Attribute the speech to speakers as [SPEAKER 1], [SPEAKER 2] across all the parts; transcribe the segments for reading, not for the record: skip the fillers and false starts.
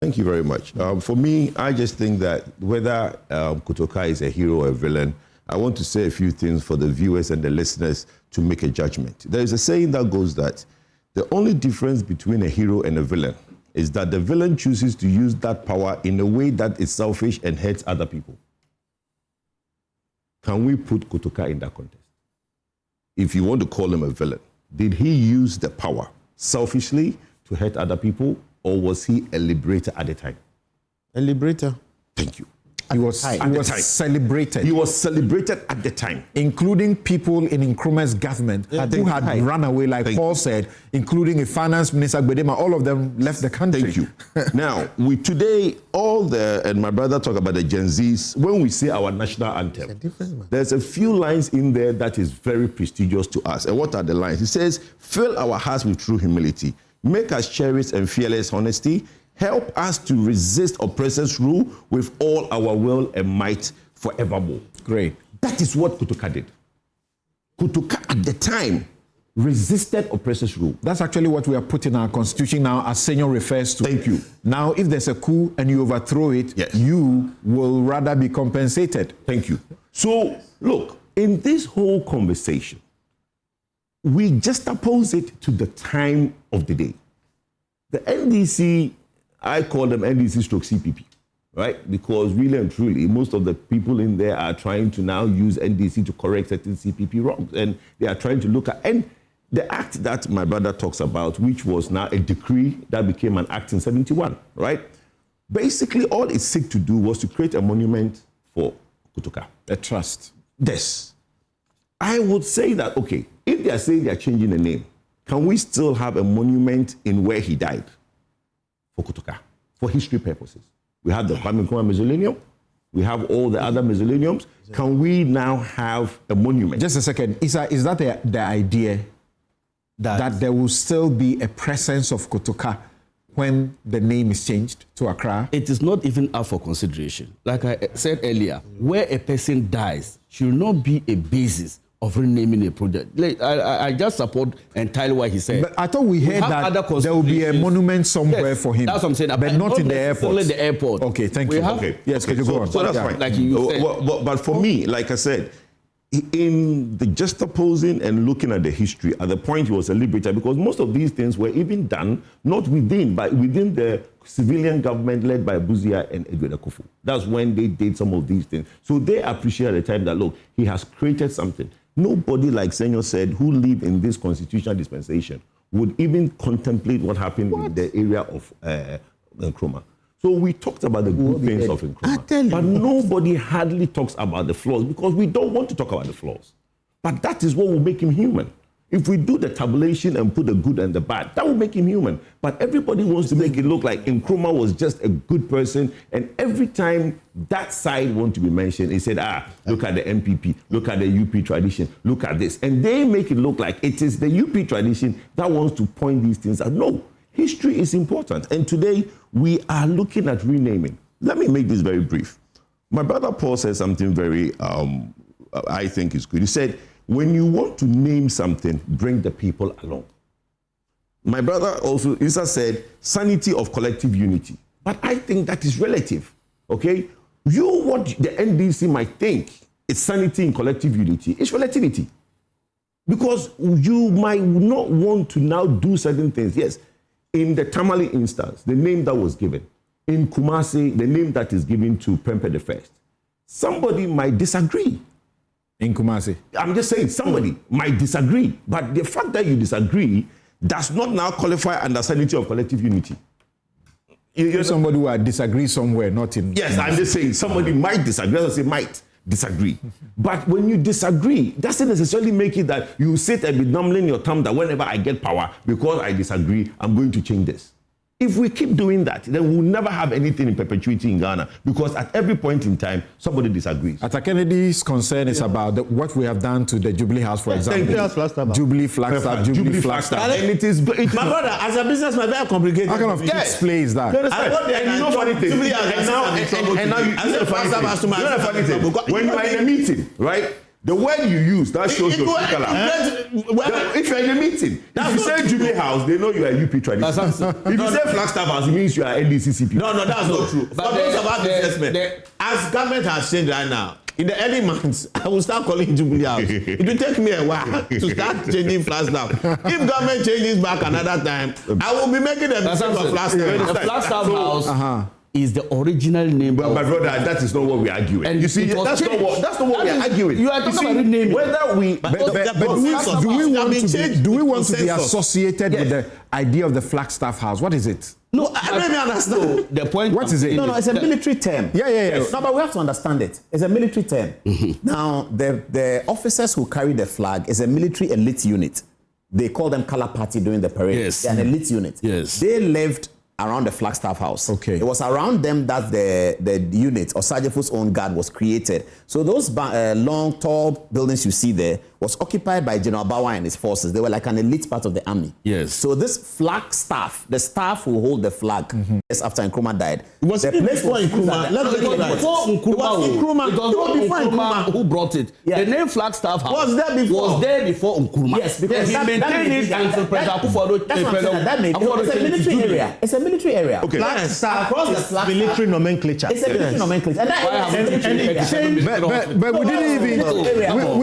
[SPEAKER 1] Thank you very much. For me, I just think that whether Kotoka is a hero or a villain, I want to say a few things for the viewers and the listeners to make a judgment. There is a saying that goes that the only difference between a hero and a villain is that the villain chooses to use that power in a way that is selfish and hurts other people. Can we put Kotoka in that context? If you want to call him a villain, did he use the power selfishly to hurt other people, or was he a liberator at the time?
[SPEAKER 2] A liberator.
[SPEAKER 1] Thank you.
[SPEAKER 3] He was celebrated.
[SPEAKER 1] He was celebrated at the time.
[SPEAKER 3] Including people in Nkrumah's government who had run away, like Paul said, including a finance minister, Gbedema, all of them left the country.
[SPEAKER 1] Thank you. Now, today, and my brother talked about the Gen Zs, when we say our national anthem, there's a few lines in there that is very prestigious to us. And what are the lines? It says, fill our hearts with true humility, make us cherished and fearless honesty, help us to resist oppressors' rule with all our will and might forevermore.
[SPEAKER 3] Great.
[SPEAKER 1] That is what Kotoka did. Kotoka at the time resisted oppressors' rule.
[SPEAKER 3] That's actually what we are putting in our constitution now, as Senor refers to.
[SPEAKER 1] Thank you.
[SPEAKER 3] Now, if there's a coup and you overthrow it,
[SPEAKER 1] yes,
[SPEAKER 3] you will rather be compensated.
[SPEAKER 1] Thank you. So, look, in this whole conversation, we just oppose it to the time of the day. The NDC, I call them NDC stroke CPP, right? Because really and truly, most of the people in there are trying to now use NDC to correct certain CPP wrongs. And they are trying to look at, and the act that my brother talks about, which was now a decree that became an act in 71, right? Basically, all it sought to do was to create a monument for Kotoka.
[SPEAKER 3] A trust.
[SPEAKER 1] Yes. I would say that, okay, if they are saying they are changing the name, can we still have a monument in where he died for Kotoka, for history purposes? We have the Kwame Nkrumah Mausoleum. We have all the other mausoleums. Can we now have a monument?
[SPEAKER 3] Just a second. Is that the idea that there will still be a presence of Kotoka when the name is changed to Accra?
[SPEAKER 2] It is not even up for consideration. Like I said earlier, where a person dies should not be a basis of renaming a project. Like, I just support entirely what he said.
[SPEAKER 3] But I thought we heard that there will be a monument somewhere for him.
[SPEAKER 2] That's what I'm saying.
[SPEAKER 3] But not in the airport.
[SPEAKER 2] Only the airport.
[SPEAKER 3] Okay, thank you. Yes, could you go on?
[SPEAKER 1] So that's fine.
[SPEAKER 2] Like you said.
[SPEAKER 1] But for me, like I said, in the just opposing and looking at the history, at the point he was a liberator, because most of these things were even done not within, but within the civilian government led by Buzia and Edward Akufo. That's when they did some of these things. So they appreciate at the time that, look, he has created something. Nobody, like Senor said, who lived in this constitutional dispensation would even contemplate what happened in the area of Nkrumah. So we talked about the good things of Nkrumah, but nobody hardly talks about the flaws because we don't want to talk about the flaws. But that is what will make him human. If we do the tabulation and put the good and the bad, that will make him human. But everybody wants to make it look like Nkrumah was just a good person. And every time that side wants to be mentioned, they said, look at the MPP, look at the UP tradition, look at this. And they make it look like it is the UP tradition that wants to point these things out. No, history is important. And today we are looking at renaming. Let me make this very brief. My brother Paul said something very, I think is good. He said, when you want to name something, bring the people along. My brother also, Isa said, sanity of collective unity. But I think that is relative, okay? What the NDC might think is sanity in collective unity, it's relativity. Because you might not want to now do certain things. Yes, in the Tamale instance, the name that was given. In Kumasi, the name that is given to Prempeh the First. Somebody might disagree.
[SPEAKER 3] In Kumasi.
[SPEAKER 1] I'm just saying somebody might disagree, but the fact that you disagree does not now qualify under sanity of collective unity.
[SPEAKER 3] You're somebody who disagree somewhere, not in...
[SPEAKER 1] Yes, I'm just saying somebody might disagree. I say might disagree. But when you disagree, doesn't necessarily make it that you sit and be numbling your thumb that whenever I get power, because I disagree, I'm going to change this. If we keep doing that, then we'll never have anything in perpetuity in Ghana, because at every point in time, somebody disagrees.
[SPEAKER 3] Ata Kennedy's concern is about what we have done to the Jubilee House, for example. Jubilee Flagstaff, Jubilee Flagstaff.
[SPEAKER 1] And it is...
[SPEAKER 4] My brother, as a businessman, very complicated.
[SPEAKER 3] How kind of displays that?
[SPEAKER 1] And you know funny thing. And now you know the funny thing. When you are in a meeting, right? The word you use, that shows your true color. If you're in a meeting, if you say Jubilee House, they know you are UP tradition. If you say Flagstaff House, it means you are NDCCP.
[SPEAKER 4] No, that's not true. But those about businessmen, as government has changed right now, in the early months, I will start calling Jubilee House. It will take me a while to start changing Flagstaff. If government changes back another time, I will be making a mistake of Flagstaff.
[SPEAKER 2] The Flagstaff House is the original name.
[SPEAKER 1] But my brother, that is not what we're arguing. And you see, that's not what we're arguing.
[SPEAKER 2] You are talking about renaming.
[SPEAKER 1] Whether we,
[SPEAKER 3] do we want to be associated with the idea of the Flagstaff House? What is it?
[SPEAKER 4] No, I don't even understand.
[SPEAKER 2] The point.
[SPEAKER 3] What is it?
[SPEAKER 5] No, it's a military term.
[SPEAKER 3] Yeah.
[SPEAKER 5] No, but we have to understand it. It's a military term. Now, the officers who carry the flag is a military elite unit. They call them color party during the parade.
[SPEAKER 2] Yes.
[SPEAKER 5] They're an elite unit.
[SPEAKER 2] Yes.
[SPEAKER 5] They lived around the Flagstaff House.
[SPEAKER 3] Okay.
[SPEAKER 5] It was around them that the unit or Sajefu's own guard was created. So those long, tall buildings you see there was occupied by General Bawa and his forces. They were like an elite part of the army.
[SPEAKER 2] Yes.
[SPEAKER 5] So this flag staff, the staff who hold the flag, yes, after Nkrumah died,
[SPEAKER 4] It was
[SPEAKER 5] the
[SPEAKER 4] place for Nkrumah. Let's get it right.
[SPEAKER 2] Before Nkrumah.
[SPEAKER 4] Nkrumah.
[SPEAKER 2] It was before Nkrumah who brought it.
[SPEAKER 5] Yeah.
[SPEAKER 2] The name Flagstaff House
[SPEAKER 4] Was there before?
[SPEAKER 2] Was there before Nkrumah.
[SPEAKER 5] Yes, because
[SPEAKER 2] he maintained it until President Akufo-Addo.
[SPEAKER 5] That's what I'm saying. That made it's a military area. It's a military area.
[SPEAKER 1] Okay.
[SPEAKER 4] Flagstaff
[SPEAKER 5] Across the
[SPEAKER 4] is
[SPEAKER 5] Flagstaff.
[SPEAKER 4] military nomenclature.
[SPEAKER 5] It's a military nomenclature. And that area is a military area.
[SPEAKER 3] But we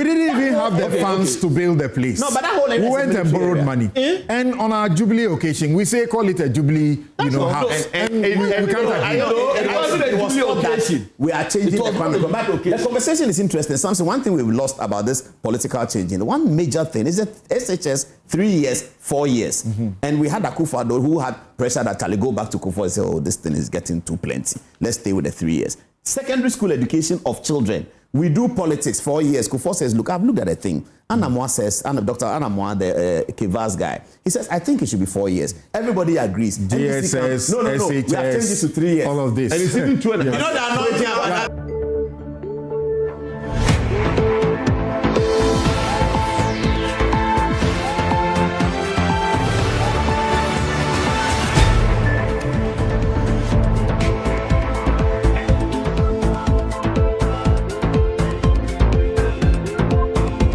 [SPEAKER 3] didn't even have the funds to build the place.
[SPEAKER 5] No, but that whole area
[SPEAKER 3] we
[SPEAKER 5] is a
[SPEAKER 3] went and
[SPEAKER 5] military
[SPEAKER 3] borrowed
[SPEAKER 5] area.
[SPEAKER 3] money. And on our Jubilee occasion, we say call it a Jubilee, house. And we can't agree.
[SPEAKER 2] It wasn't a Jubilee occasion.
[SPEAKER 5] We are changing the
[SPEAKER 2] It was
[SPEAKER 5] Kwame
[SPEAKER 2] not a
[SPEAKER 5] Nkrumah.
[SPEAKER 2] Jubilee
[SPEAKER 5] The conversation is interesting. Something, one thing we've lost about this political changing. One major thing is that SHS 3 years, 4 years, and we had Akufo-Addo who had pressure that Charlie go back to Kufuor and say, "Oh, this thing is getting too plenty. Let's stay with the 3 years." Secondary school education of children. We do politics 4 years. Kufuor says, "Look, I've looked at the thing." Anamwa says, Dr. Anamwa, the Kivas guy, he says, "I think it should be 4 years." Everybody agrees.
[SPEAKER 3] GSS,
[SPEAKER 5] No. We have changed it to 3 years.
[SPEAKER 3] all of this.
[SPEAKER 1] And it's even 2.5.
[SPEAKER 4] You know, they are not here about that.